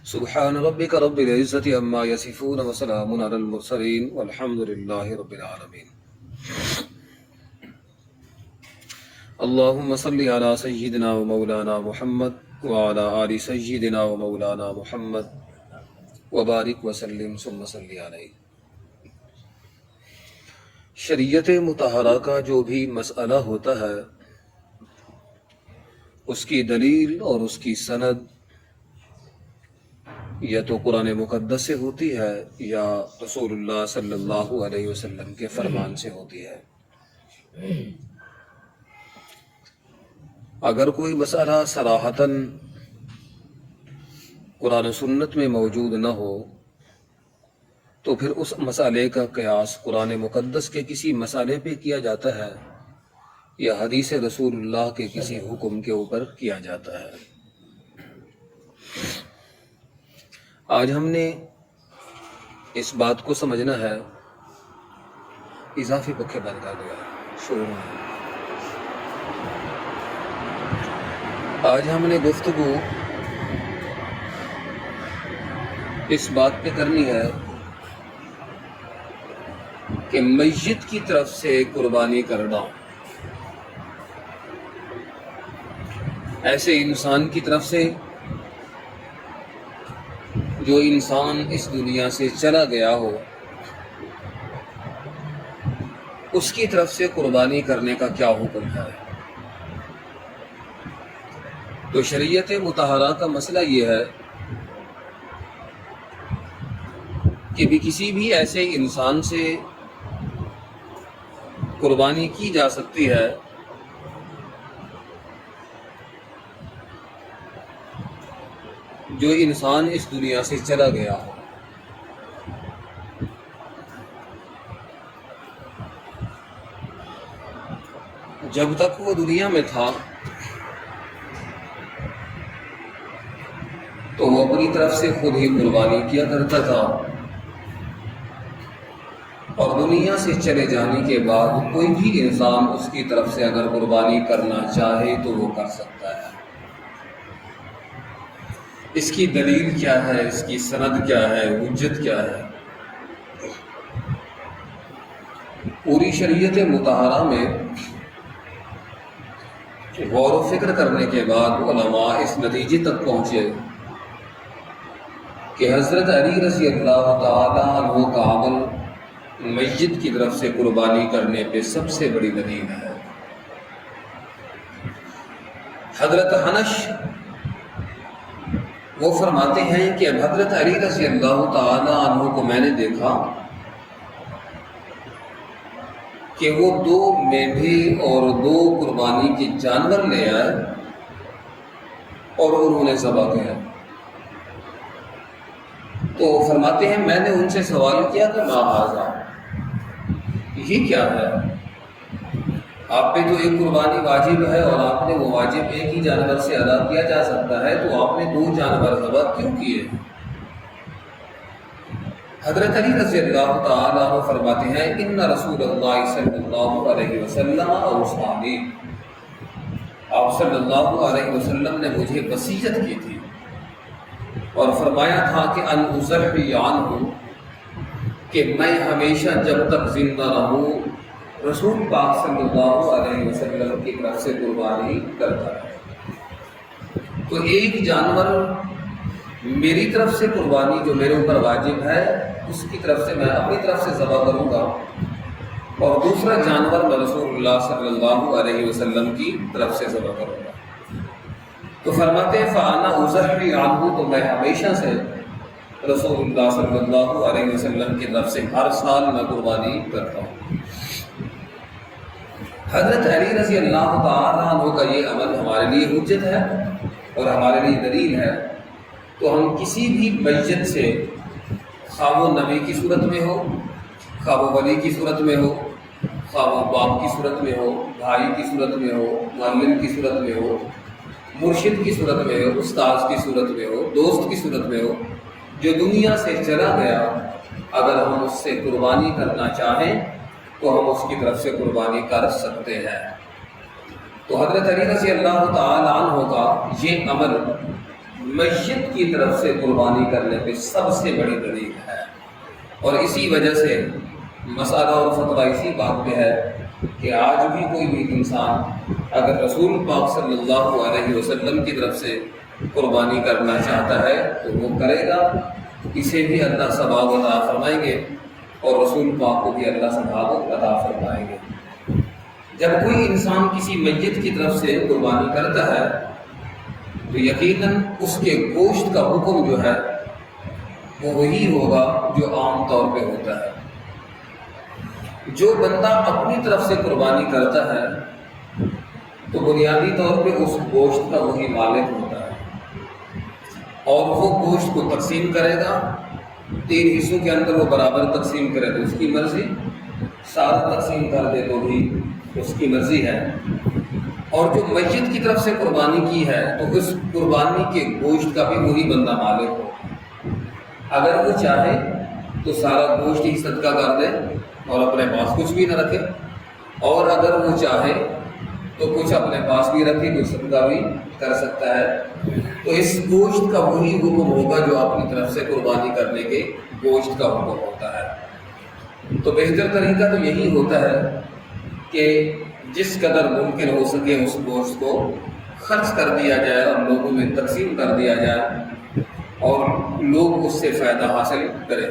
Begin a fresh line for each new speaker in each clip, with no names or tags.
سبحان ربك رب العزة عما يصفون وسلام على المرسلين والحمد لله رب العالمين. اللهم صل على سيدنا ومولانا محمد وعلى آل سيدنا ومولانا محمد وبارک وسلم ثم صلی علیہ. شریعت مطہرہ کا جو بھی مسئلہ ہوتا ہے اس کی دلیل اور اس کی سند یا تو قرآن مقدس سے ہوتی ہے یا رسول اللہ صلی اللہ علیہ وسلم کے فرمان سے ہوتی ہے. اگر کوئی مسئلہ صراحتاً قرآن و سنت میں موجود نہ ہو تو پھر اس مسئلے کا قیاس قرآن مقدس کے کسی مسئلے پہ کیا جاتا ہے یا حدیث رسول اللہ کے کسی حکم کے اوپر کیا جاتا ہے. آج ہم نے اس بات کو سمجھنا ہے. اضافی پکھے بند کر دیا شروع میں. آج ہم نے گفتگو اس بات پہ کرنی ہے کہ میت کی طرف سے قربانی کرنا ایسے انسان کی طرف سے جو انسان اس دنیا سے چلا گیا ہو اس کی طرف سے قربانی کرنے کا کیا حکم ہے. تو شریعت مطہرہ کا مسئلہ یہ ہے کہ بھی کسی بھی ایسے انسان سے قربانی کی جا سکتی ہے جو انسان اس دنیا سے چلا گیا ہو. جب تک وہ دنیا میں تھا تو وہ اپنی طرف سے خود ہی قربانی کیا کرتا تھا اور دنیا سے چلے جانے کے بعد کوئی بھی انسان اس کی طرف سے اگر قربانی کرنا چاہے تو وہ کر سکتا ہے. اس کی دلیل کیا ہے, اس کی سند کیا ہے, حجت کیا ہے؟ پوری شریعت مطہرہ میں غور و فکر کرنے کے بعد علماء اس نتیجے تک پہنچے کہ حضرت علی رضی اللہ تعالیٰ عنہ کا عمل میت کی طرف سے قربانی کرنے پہ سب سے بڑی دلیل ہے. حضرت حنش وہ فرماتے ہیں کہ حضرت علی رضی اللہ تعالیٰ عنہ کو میں نے دیکھا کہ وہ 2 مینڈھے اور 2 قربانی کے جانور لے آئے اور انہوں نے ذبح کیا. تو فرماتے ہیں میں نے ان سے سوال کیا کہ ما ھذا, یہ کیا ہے؟ آپ پہ تو ایک قربانی واجب ہے اور آپ نے وہ واجب ایک ہی جانور سے ادا کیا جا سکتا ہے, تو آپ نے 2 جانور ذبح کیوں کیے؟ حضرت علی رضی اللہ تعالیٰ عنہ فرماتے ہیں ان رسول اللہ صلی اللہ علیہ وسلم اوصانی, آپ صلی اللہ علیہ وسلم نے مجھے وصیت کی تھی اور فرمایا تھا کہ ان اضحی عنہ, کہ میں ہمیشہ جب تک زندہ رہوں رسول پاک صلی اللہ علیہ وسلم کی طرف سے قربانی کرتا ہے. تو ایک جانور میری طرف سے قربانی جو میرے اوپر واجب ہے اس کی طرف سے میں اپنی طرف سے ذبح کروں گا اور دوسرا جانور میں رسول اللہ صلی اللہ علیہ وسلم کی طرف سے ذبح کروں گا. تو فرماتے ہیں فانا اضحی عنہ, تو میں ہمیشہ سے رسول اللہ صلی اللہ علیہ وسلم کی طرف سے ہر سال میں قربانی کرتا ہوں. حضرت علی رضی اللہ تعالیٰ عنہ کا یہ عمل ہمارے لیے حجت ہے اور ہمارے لیے دلیل ہے. تو ہم کسی بھی میت سے, خواہ وہ نبی کی صورت میں ہو, خواہ وہ ولی کی صورت میں ہو, خواہ وہ باپ کی صورت میں ہو, بھائی کی صورت میں ہو, معلم کی صورت میں ہو, مرشد کی صورت میں ہو, استاذ کی صورت میں ہو, دوست کی صورت میں ہو, جو دنیا سے چلا گیا, اگر ہم اس سے قربانی کرنا چاہیں تو ہم اس کی طرف سے قربانی کر سکتے ہیں. تو حضرت علی رضی اللہ تعالی عنہ کا یہ عمل میت کی طرف سے قربانی کرنے پہ سب سے بڑی دلیل ہے، اور اسی وجہ سے مسئلہ اور فتویٰ اسی بات پہ ہے کہ آج بھی کوئی بھی انسان اگر رسول پاک صلی اللہ علیہ وسلم کی طرف سے قربانی کرنا چاہتا ہے تو وہ کرے گا، اسے بھی اللہ ثواب عطا فرمائیں گے اور رسول پاک کو بھی اللہ ثواب عطا فرمائیں گے۔ جب کوئی انسان کسی میت کی طرف سے قربانی کرتا ہے تو یقیناً اس کے گوشت کا حکم جو ہے وہ وہی ہوگا جو عام طور پہ ہوتا ہے۔ جو بندہ اپنی طرف سے قربانی کرتا ہے تو بنیادی طور پہ اس گوشت کا وہی مالک ہوتا ہے، اور وہ گوشت کو تقسیم کرے گا، 3 حصوں کے اندر وہ برابر تقسیم کرے تو اس کی مرضی، سارا تقسیم کر دے تو بھی اس کی مرضی ہے۔ اور جو میت کی طرف سے قربانی کی ہے تو اس قربانی کے گوشت کا بھی وہی بندہ مالک ہو۔ اگر وہ چاہے تو سارا گوشت ہی صدقہ کر دے اور اپنے پاس کچھ بھی نہ رکھے، اور اگر وہ چاہے تو کچھ اپنے پاس بھی رکھے، کچھ صدقہ بھی کر سکتا ہے۔ تو اس گوشت کا وہی حکم ہوگا جو اپنی طرف سے قربانی کرنے کے گوشت کا حکم ہوتا ہے۔ تو بہتر طریقہ تو یہی ہوتا ہے کہ جس قدر ممکن ہو سکے اس گوشت کو خرچ کر دیا جائے اور لوگوں میں تقسیم کر دیا جائے اور لوگ اس سے فائدہ حاصل کریں۔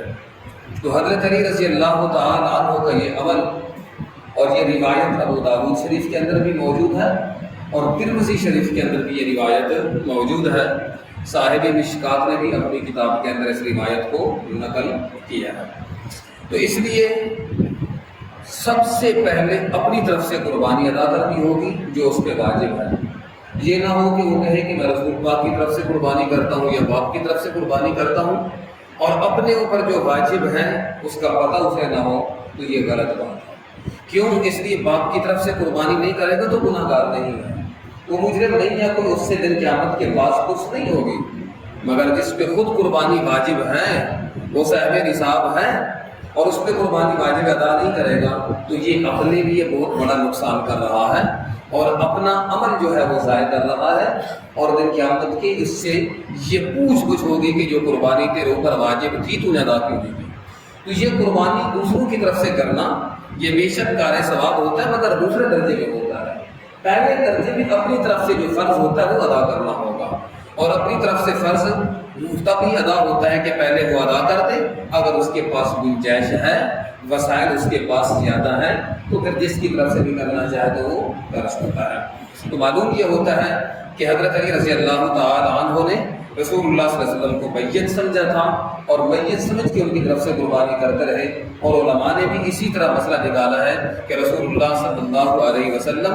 تو حضرت علی رضی اللہ تعالی عنہ کا یہ عمل اور یہ روایت ابو داؤد شریف کے اندر بھی موجود ہے اور ترمذی شریف کے اندر بھی یہ روایت موجود ہے۔ صاحب مشکات نے بھی اپنی کتاب کے اندر اس روایت کو نقل کیا ہے۔ تو اس لیے سب سے پہلے اپنی طرف سے قربانی ادا کرنی ہوگی جو اس پہ واجب ہے۔ یہ نہ ہو کہ وہ کہے کہ میں رسول پاک کی طرف سے قربانی کرتا ہوں یا باپ کی طرف سے قربانی کرتا ہوں اور اپنے اوپر جو واجب ہے اس کا پتہ اسے نہ ہو، تو یہ غلط بات ہے۔ کیوں؟ اس لیے باپ کی طرف سے قربانی نہیں کرے گا تو گناہ گار نہیں ہے، وہ مجرم نہیں ہے، کوئی اس سے دن قیامت کے بعد کچھ نہیں ہوگی۔ مگر جس پہ خود قربانی واجب ہے وہ صاحب نصاب ہے اور اس پہ قربانی واجب ادا نہیں کرے گا تو یہ اپنے لیے بہت بڑا نقصان کر رہا ہے اور اپنا عمل جو ہے وہ ضائع کر رہا ہے، اور دن قیامت کے اس سے یہ پوچھ گچھ ہوگی کہ جو قربانی تیرے اوپر واجب تھی تو نے ادا کیوں نہیں کی۔ تو یہ قربانی دوسروں کی طرف سے کرنا یہ بے شک کار ثواب ہوتا ہے مگر دوسرے درجے میں ہوتا ہے۔ پہلے درجے میں اپنی طرف سے جو فرض ہوتا ہے وہ ادا کرنا ہوگا، اور اپنی طرف سے فرض تبھی ادا ہوتا ہے کہ پہلے وہ ادا کر دے۔ اگر اس کے پاس گنجائش ہے، وسائل اس کے پاس زیادہ ہیں، تو پھر جس کی طرف سے بھی کرنا چاہے تو وہ کر سکتا ہے۔ تو معلوم یہ ہوتا ہے کہ حضرت علی رضی اللہ تعالی عنہ نے رسول اللہ صلی اللہ علیہ وسلم کو میت سمجھا تھا اور میت سمجھ کے ان کی طرف سے قربانی کرتے رہے، اور علماء نے بھی اسی طرح مسئلہ نکالا ہے کہ رسول اللہ صلی اللہ علیہ وسلم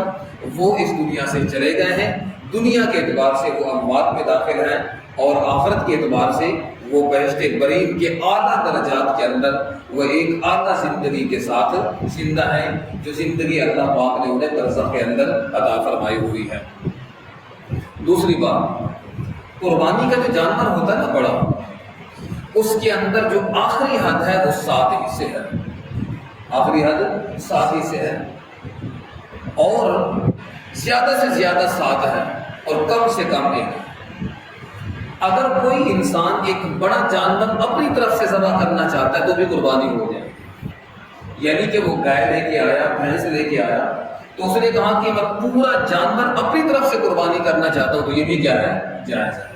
وہ اس دنیا سے چلے گئے ہیں، دنیا کے اعتبار سے وہ اموات میں داخل ہیں اور آخرت کے اعتبار سے وہ بہشت برین کے اعلیٰ درجات کے اندر وہ ایک اعلیٰ زندگی کے ساتھ زندہ ہیں، جو زندگی اللہ پاک نے انہیں برزخ کے اندر عطا فرمائی ہوئی ہے۔ دوسری بات، قربانی کا جو جانور ہوتا ہے نا بڑا، اس کے اندر جو آخری حد ہے وہ 7 حصے ہے، آخری حد 7 حصے ہے، اور زیادہ سے زیادہ 7 ہے اور کم سے کم 1۔ اگر کوئی انسان ایک بڑا جانور اپنی طرف سے ذبح کرنا چاہتا ہے تو بھی قربانی ہو جائے، یعنی کہ وہ گائے لے کے آیا، بھینس لے کے آیا، تو اس نے کہا کہ میں پورا جانور اپنی طرف سے قربانی کرنا چاہتا ہوں، تو یہ بھی کیا ہے؟ جائز ہے۔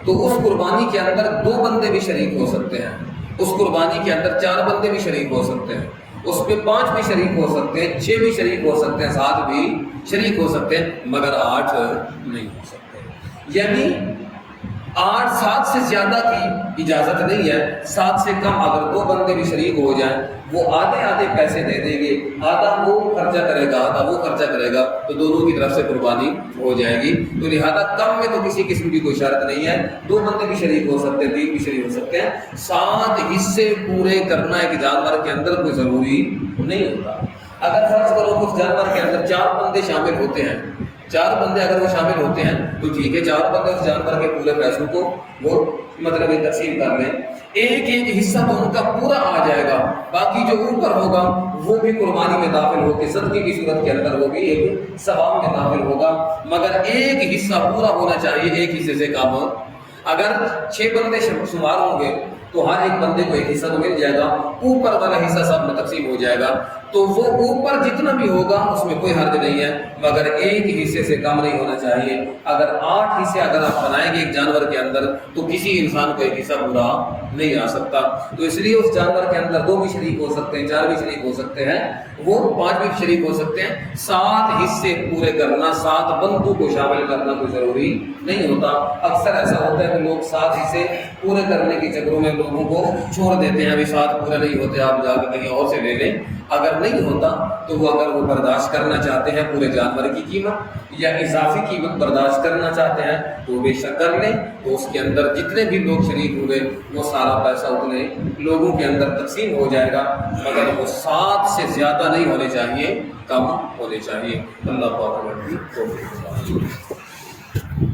تو اس قربانی کے اندر 2 بندے بھی شریک ہو سکتے ہیں، اس قربانی کے اندر 4 بندے بھی شریک ہو سکتے ہیں، اس میں 5 بھی شریک ہو سکتے ہیں، 6 بھی شریک ہو سکتے ہیں، 7 بھی شریک ہو سکتے ہیں، مگر 8 نہیں ہو سکتے۔ یعنی 8 7 سے زیادہ کی اجازت نہیں ہے، 7 سے کم اگر 2 بندے بھی شریک ہو جائیں، وہ آدھے آدھے پیسے دے دیں گے، آدھا وہ خرچہ کرے گا آدھا وہ خرچہ کرے گا، تو دونوں کی طرف سے قربانی ہو جائے گی۔ تو لہذا کم میں تو کسی قسم کی کوئی شرط نہیں ہے، 2 بندے بھی شریک ہو سکتے ہیں، 3 بھی شریک ہو سکتے ہیں۔ 7 حصے پورے کرنا ایک جانور کے اندر کوئی ضروری نہیں ہوتا۔ اگر فرض کرو کچھ جانور کے اندر 4 بندے شامل ہوتے ہیں، 4 بندے اگر وہ شامل ہوتے ہیں تو ٹھیک ہے، 4 بندے اس جانور کے پورے پیسوں کو وہ مطلب تقسیم کر لیں، ایک حصہ تو ان کا پورا آ جائے گا، باقی جو اوپر ہوگا وہ بھی قربانی میں داخل ہو کے صدقے کی صورت کے اندر وہ بھی ایک ثواب میں داخل ہوگا، مگر ایک حصہ پورا ہونا چاہیے، ایک حصے سے کم اگر 6 بندے شمار ہوں گے تو ہر ایک بندے کو ایک حصہ تو مل جائے گا، اوپر والا حصہ سب میں تقسیم ہو جائے گا، تو وہ اوپر جتنا بھی ہوگا اس میں کوئی حرج نہیں ہے، مگر ایک حصے سے کم نہیں ہونا چاہیے۔ اگر 8 حصے اگر آپ بنائیں گے ایک جانور کے اندر تو کسی انسان کو ایک حصہ پورا نہیں آ سکتا، تو اس لیے اس جانور کے اندر 2 بھی شریک ہو سکتے ہیں، 4 بھی شریک ہو سکتے ہیں، وہ 5 بھی شریک ہو سکتے ہیں۔ 7 حصے پورے کرنا، 7 بندوں کو شامل کرنا کوئی ضروری نہیں ہوتا۔ اکثر ایسا ہوتا ہے کہ لوگ 7 حصے پورے کرنے کے چکروں میں لوگوں کو چھوڑ دیتے ہیں، ابھی 7 پورے نہیں ہوتے، آپ جا کے کہیں اور سے لے لیں۔ اگر نہیں ہوتا تو وہ اگر وہ برداشت کرنا چاہتے ہیں پورے جانور کی قیمت یا اضافی قیمت برداشت کرنا چاہتے ہیں تو بے شک کر لیں، تو اس کے اندر جتنے بھی لوگ شریک ہوئے وہ سارا پیسہ اتنے لوگوں کے اندر تقسیم ہو جائے گا، مگر وہ 7 سے زیادہ نہیں ہونے چاہیے، کم ہونے چاہیے۔ اللہ پاک ہمیں توفیق عطا فرمائے۔